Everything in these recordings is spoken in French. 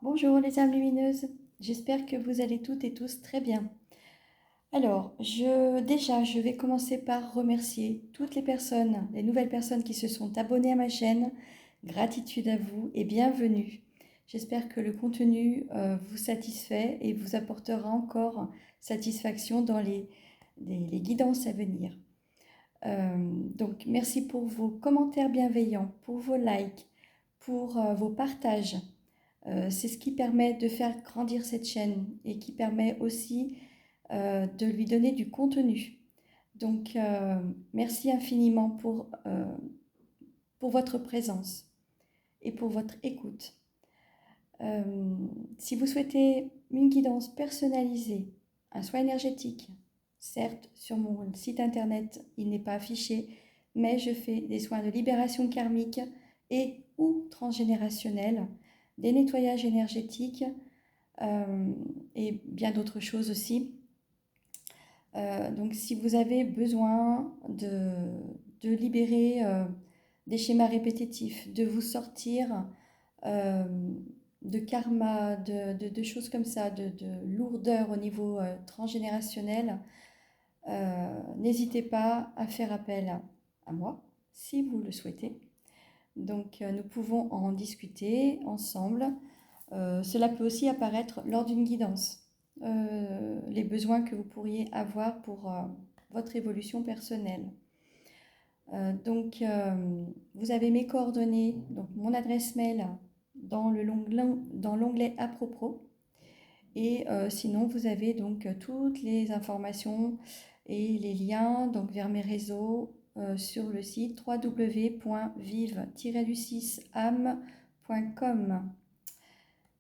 Bonjour les âmes lumineuses, j'espère que vous allez toutes et tous très bien. Alors, je vais commencer par remercier toutes les personnes, les nouvelles personnes qui se sont abonnées à ma chaîne. Gratitude à vous et bienvenue. J'espère que le contenu vous satisfait et vous apportera encore satisfaction dans les guidances à venir. Donc, merci pour vos commentaires bienveillants, pour vos likes, pour vos partages. C'est ce qui permet de faire grandir cette chaîne et qui permet aussi de lui donner du contenu. Donc, merci infiniment pour votre présence et pour votre écoute. Si vous souhaitez une guidance personnalisée, un soin énergétique, certes, sur mon site internet, il n'est pas affiché, mais je fais des soins de libération karmique et ou transgénérationnels, des nettoyages énergétiques et bien d'autres choses aussi. Donc si vous avez besoin de libérer des schémas répétitifs, de vous sortir euh, de karma, de choses comme ça, de lourdeur au niveau transgénérationnel, n'hésitez pas à faire appel à moi si vous le souhaitez. Donc nous pouvons en discuter ensemble. Cela peut aussi apparaître lors d'une guidance. Les besoins que vous pourriez avoir pour votre évolution personnelle. Vous avez mes coordonnées, donc mon adresse mail dans l'onglet à propos. Et sinon, vous avez donc toutes les informations et les liens donc, vers mes réseaux sur le site www.vive-du6âme.com.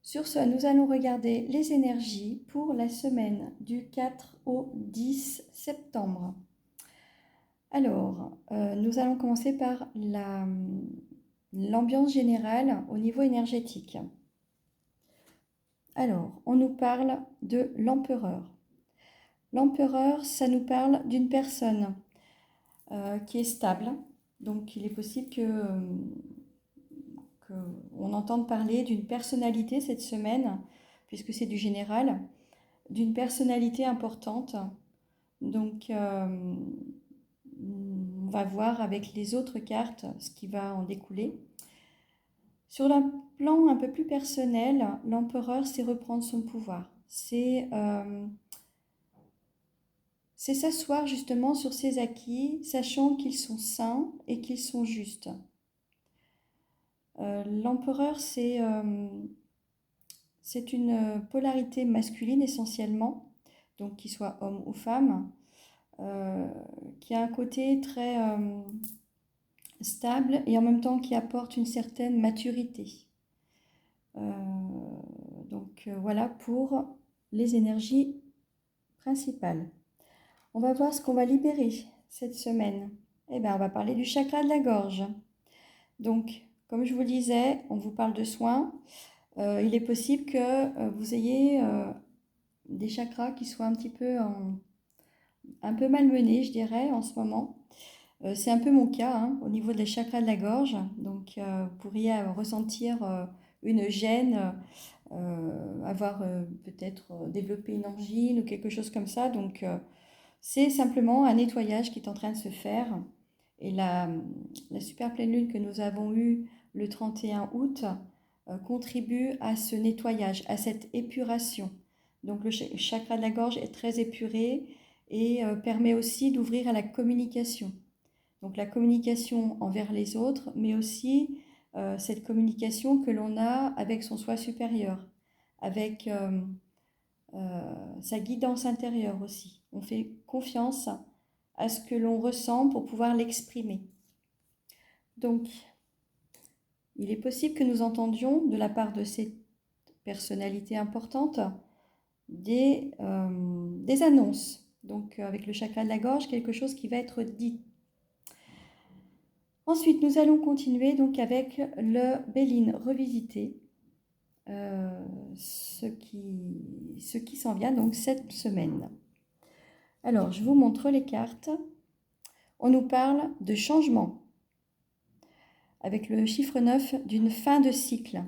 Sur ce, nous allons regarder les énergies pour la semaine du 4 au 10 septembre. Alors, nous allons commencer par l'ambiance générale au niveau énergétique. Alors, on nous parle de l'empereur. L'empereur, ça nous parle d'une personne qui est stable. Donc, il est possible qu'on entende parler d'une personnalité cette semaine, puisque c'est du général, d'une personnalité importante. Donc, on va voir avec les autres cartes ce qui va en découler. Sur un plan un peu plus personnel, l'empereur, c'est reprendre son pouvoir. C'est s'asseoir justement sur ses acquis, sachant qu'ils sont sains et qu'ils sont justes. L'empereur, c'est une polarité masculine essentiellement, donc qu'il soit homme ou femme, qui a un côté très stable et en même temps qui apporte une certaine maturité. Voilà pour les énergies principales. On va voir ce qu'on va libérer cette semaine. Eh bien, on va parler du chakra de la gorge. Donc, comme je vous le disais, on vous parle de soins. Il est possible que vous ayez des chakras qui soient un petit peu, un peu malmenés, je dirais, en ce moment. C'est un peu mon cas hein, au niveau des chakras de la gorge. Donc, vous pourriez ressentir une gêne, avoir peut-être développé une angine ou quelque chose comme ça. Donc, c'est simplement un nettoyage qui est en train de se faire. Et la super pleine lune que nous avons eue le 31 août contribue à ce nettoyage, à cette épuration. Donc le chakra de la gorge est très épuré et permet aussi d'ouvrir à la communication. Donc la communication envers les autres, mais aussi cette communication que l'on a avec son soi supérieur, avec sa guidance intérieure aussi. On fait confiance à ce que l'on ressent pour pouvoir l'exprimer. Donc, il est possible que nous entendions de la part de cette personnalité importante des annonces. Donc, avec le chakra de la gorge, quelque chose qui va être dit. Ensuite, nous allons continuer donc avec le Béline revisité, ce qui s'en vient donc cette semaine. Alors, je vous montre les cartes. On nous parle de changement avec le chiffre 9 d'une fin de cycle.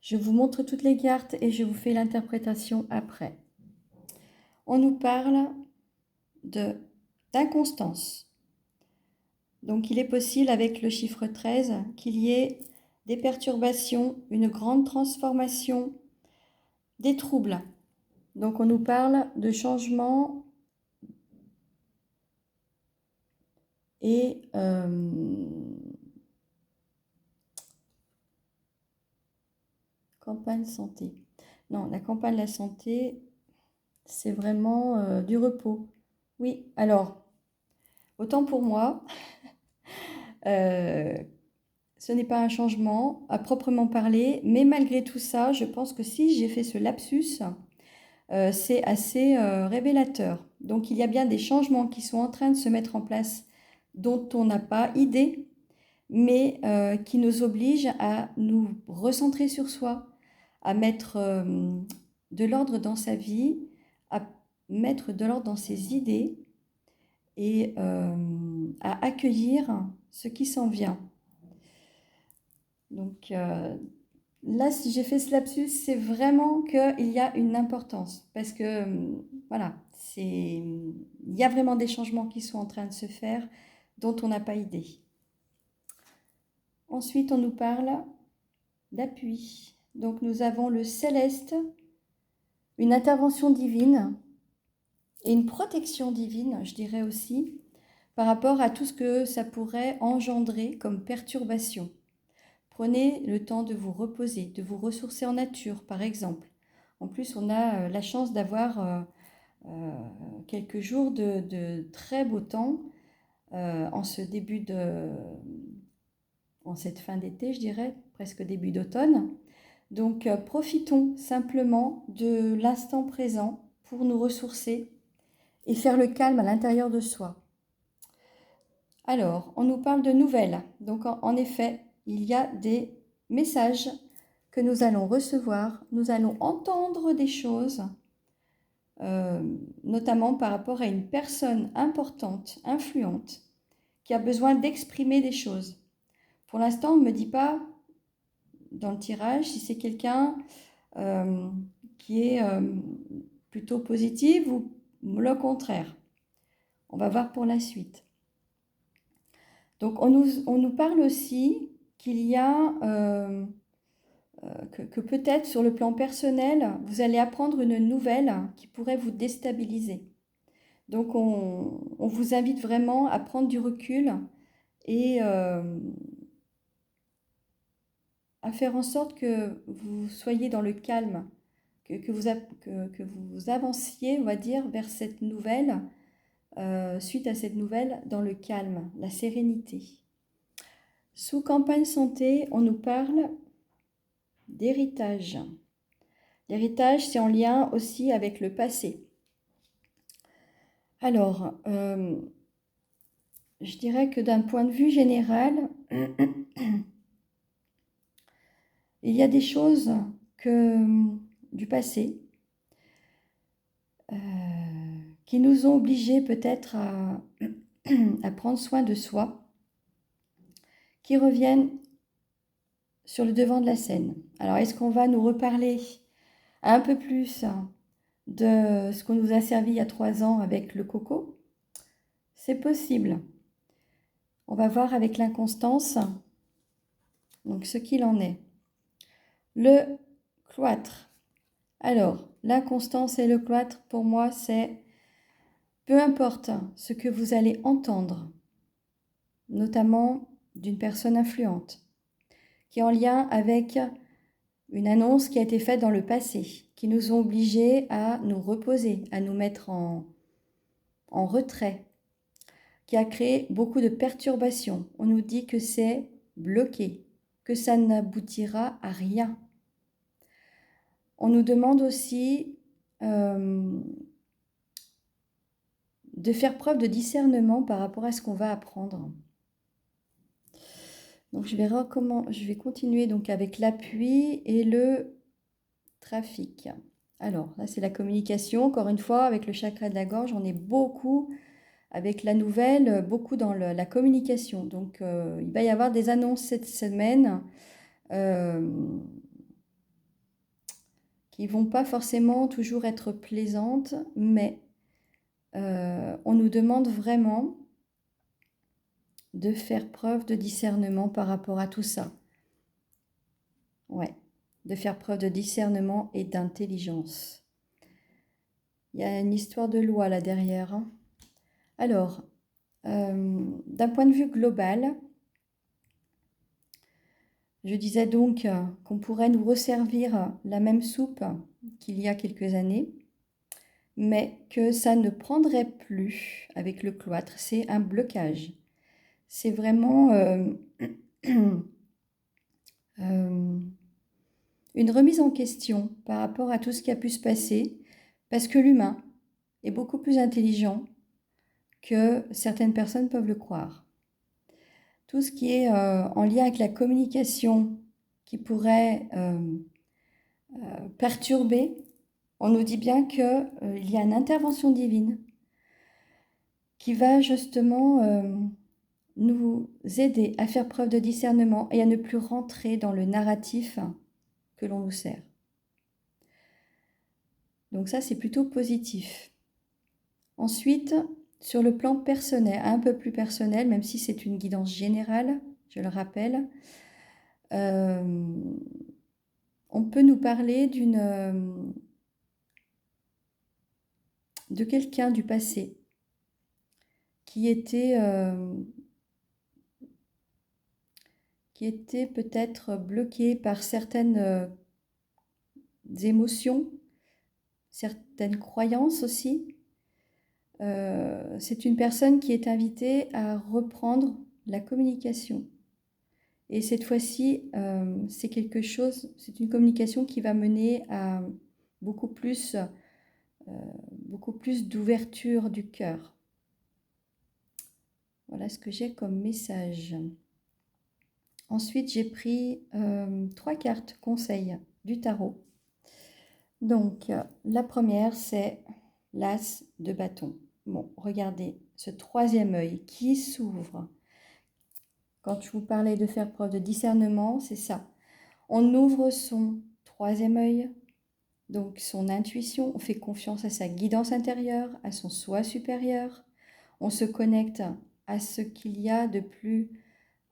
Je vous montre toutes les cartes et je vous fais l'interprétation après. On nous parle d'inconstance. Donc il est possible avec le chiffre 13 qu'il y ait des perturbations, une grande transformation, des troubles. Donc on nous parle de changement et campagne santé. Non, la campagne de la santé, c'est vraiment du repos. Oui, alors, autant pour moi, ce n'est pas un changement à proprement parler, mais malgré tout ça, je pense que si j'ai fait ce lapsus, c'est assez révélateur. Donc il y a bien des changements qui sont en train de se mettre en place dont on n'a pas idée, mais qui nous obligent à nous recentrer sur soi, à mettre de l'ordre dans sa vie, à mettre de l'ordre dans ses idées et à accueillir ce qui s'en vient. Donc là, si j'ai fait ce lapsus, c'est vraiment qu'il y a une importance parce que voilà, il y a vraiment des changements qui sont en train de se faire dont on n'a pas idée. Ensuite, on nous parle d'appui. Donc nous avons le céleste, une intervention divine et une protection divine, je dirais aussi, par rapport à tout ce que ça pourrait engendrer comme perturbation. Prenez le temps de vous reposer, de vous ressourcer en nature, par exemple. En plus, on a la chance d'avoir quelques jours de très beau temps en cette fin d'été, je dirais, presque début d'automne. Donc, profitons simplement de l'instant présent pour nous ressourcer et faire le calme à l'intérieur de soi. Alors, on nous parle de nouvelles. Donc, en effet, il y a des messages que nous allons recevoir. Nous allons entendre des choses, notamment par rapport à une personne importante, influente, qui a besoin d'exprimer des choses. Pour l'instant, on ne me dit pas dans le tirage si c'est quelqu'un qui est plutôt positive ou le contraire. On va voir pour la suite. Donc on nous parle aussi qu'il y a que peut-être sur le plan personnel, vous allez apprendre une nouvelle qui pourrait vous déstabiliser. Donc on vous invite vraiment à prendre du recul et à faire en sorte que vous soyez dans le calme, que vous avanciez, on va dire, vers cette nouvelle, suite à cette nouvelle, dans le calme, la sérénité. Sous campagne santé, on nous parle d'héritage. L'héritage, c'est en lien aussi avec le passé. Alors, je dirais que d'un point de vue général, il y a des choses du passé qui nous ont obligés peut-être à prendre soin de soi, qui reviennent sur le devant de la scène. Alors, est-ce qu'on va nous reparler un peu plus de ce qu'on nous a servi il y a 3 ans avec le coco? C'est possible. On va voir avec l'inconstance, donc ce qu'il en est. Le cloître. Alors, l'inconstance et le cloître, pour moi, c'est peu importe ce que vous allez entendre, notamment d'une personne influente, qui est en lien avec une annonce qui a été faite dans le passé, qui nous ont obligés à nous reposer, à nous mettre en retrait, qui a créé beaucoup de perturbations. On nous dit que c'est bloqué, que ça n'aboutira à rien. On nous demande aussi de faire preuve de discernement par rapport à ce qu'on va apprendre. Donc je vais continuer donc avec l'appui et le trafic. Alors là c'est la communication, encore une fois avec le chakra de la gorge, on est beaucoup avec la nouvelle, beaucoup dans la communication. Donc il va y avoir des annonces cette semaine qui ne vont pas forcément toujours être plaisantes, mais on nous demande vraiment de faire preuve de discernement par rapport à tout ça. Ouais, de faire preuve de discernement et d'intelligence. Il y a une histoire de loi là derrière, hein. Alors, d'un point de vue global, je disais donc qu'on pourrait nous resservir la même soupe qu'il y a quelques années, mais que ça ne prendrait plus avec le cloître. C'est un blocage. C'est vraiment une remise en question par rapport à tout ce qui a pu se passer, parce que l'humain est beaucoup plus intelligent que certaines personnes peuvent le croire. Tout ce qui est en lien avec la communication qui pourrait perturber, on nous dit bien qu'il y a une intervention divine qui va justement nous aider à faire preuve de discernement et à ne plus rentrer dans le narratif que l'on nous sert. Donc ça, c'est plutôt positif. Ensuite, sur le plan personnel, un peu plus personnel, même si c'est une guidance générale, je le rappelle, on peut nous parler de quelqu'un du passé qui était peut-être bloqué par certaines émotions, certaines croyances aussi. C'est une personne qui est invitée à reprendre la communication. Et cette fois-ci, c'est une communication qui va mener à beaucoup plus d'ouverture du cœur. Voilà ce que j'ai comme message. Ensuite, j'ai pris 3 cartes conseils du tarot. Donc, la première, c'est l'As de bâton. Bon, regardez, ce troisième œil qui s'ouvre. Quand je vous parlais de faire preuve de discernement, c'est ça. On ouvre son troisième œil, donc son intuition, on fait confiance à sa guidance intérieure, à son soi supérieur. On se connecte à ce qu'il y a de plus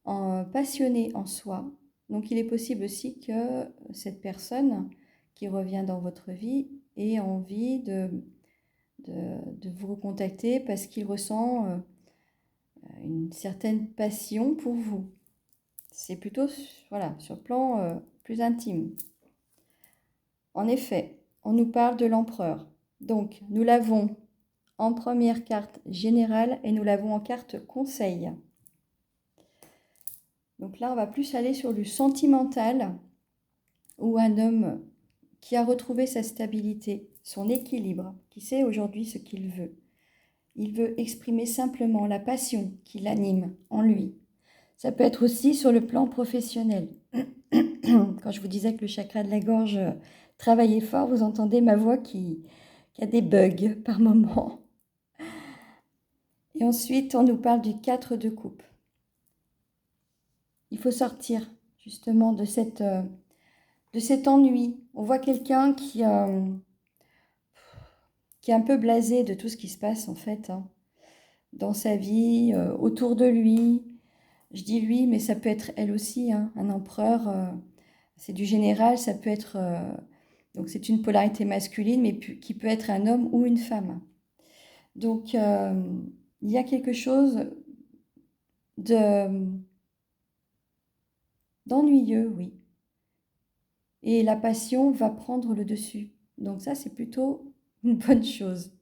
passionné en soi. Donc il est possible aussi que cette personne qui revient dans votre vie ait envie de vous recontacter parce qu'il ressent une certaine passion pour vous. C'est plutôt voilà, sur le plan plus intime. En effet, on nous parle de l'empereur. Donc nous l'avons en première carte générale et nous l'avons en carte conseil. Donc là, on va plus aller sur du sentimental, où un homme qui a retrouvé sa stabilité, son équilibre, qui sait aujourd'hui ce qu'il veut. Il veut exprimer simplement la passion qui l'anime en lui. Ça peut être aussi sur le plan professionnel. Quand je vous disais que le chakra de la gorge travaillait fort, vous entendez ma voix qui a des bugs par moment. Et ensuite, on nous parle du 4 de coupe. Il faut sortir justement de cet ennui. On voit quelqu'un qui est un peu blasé de tout ce qui se passe en fait, hein, dans sa vie, autour de lui. Je dis lui, mais ça peut être elle aussi, hein, un empereur. C'est du général, ça peut être... donc c'est une polarité masculine, mais qui peut être un homme ou une femme. Donc il y a quelque chose d'ennuyeux, oui. Et la passion va prendre le dessus. Donc ça, c'est plutôt une bonne chose.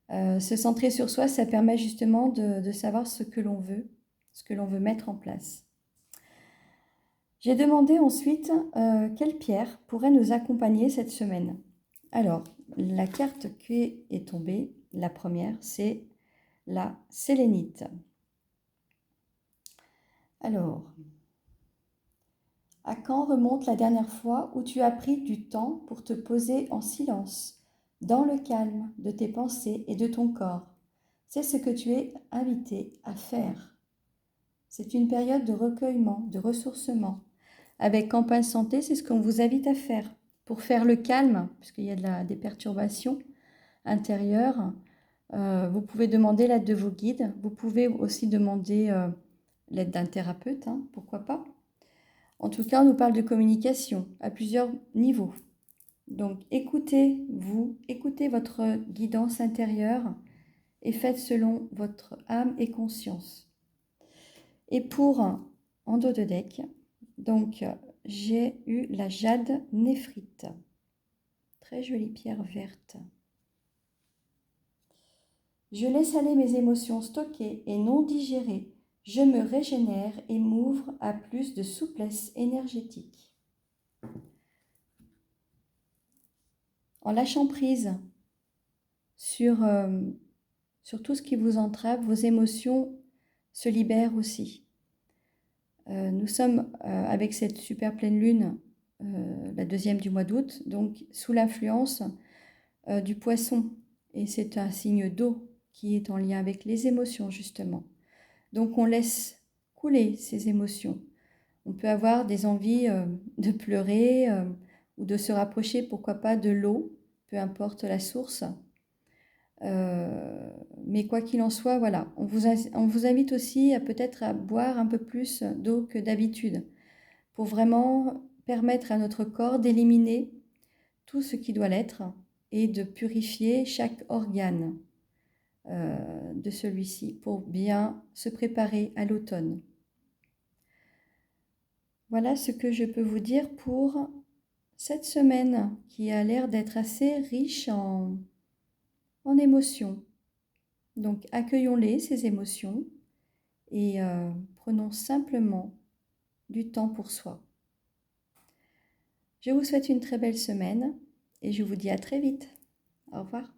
Se centrer sur soi, ça permet justement de savoir ce que l'on veut mettre en place. J'ai demandé ensuite quelle pierre pourrait nous accompagner cette semaine. Alors, la carte qui est tombée, la première, c'est la sélénite. Alors, à quand remonte la dernière fois où tu as pris du temps pour te poser en silence, dans le calme de tes pensées et de ton corps? C'est ce que tu es invité à faire. C'est une période de recueillement, de ressourcement. Avec Campagne Santé, c'est ce qu'on vous invite à faire. pour faire le calme, puisqu'il y a des perturbations intérieures, vous pouvez demander l'aide de vos guides. Vous pouvez aussi demander l'aide d'un thérapeute, hein, pourquoi pas. En tout cas, on nous parle de communication à plusieurs niveaux. Donc, écoutez-vous, écoutez votre guidance intérieure et faites selon votre âme et conscience. Et pour en dos de deck, donc j'ai eu la jade néphrite. Très jolie pierre verte. Je laisse aller mes émotions stockées et non digérées. Je me régénère et m'ouvre à plus de souplesse énergétique. En lâchant prise sur tout ce qui vous entrave, vos émotions se libèrent aussi. Nous sommes avec cette super pleine lune, la deuxième du mois d'août, donc sous l'influence du poisson. Et c'est un signe d'eau qui est en lien avec les émotions, justement. Donc on laisse couler ces émotions. On peut avoir des envies de pleurer ou de se rapprocher, pourquoi pas, de l'eau, peu importe la source. Mais quoi qu'il en soit, voilà, on vous invite aussi à peut-être à boire un peu plus d'eau que d'habitude pour vraiment permettre à notre corps d'éliminer tout ce qui doit l'être et de purifier chaque organe de celui-ci pour bien se préparer à l'automne. Voilà ce que je peux vous dire pour cette semaine qui a l'air d'être assez riche en émotions. Donc accueillons-les, ces émotions, et prenons simplement du temps pour soi. Je vous souhaite une très belle semaine et je vous dis à très vite. Au revoir.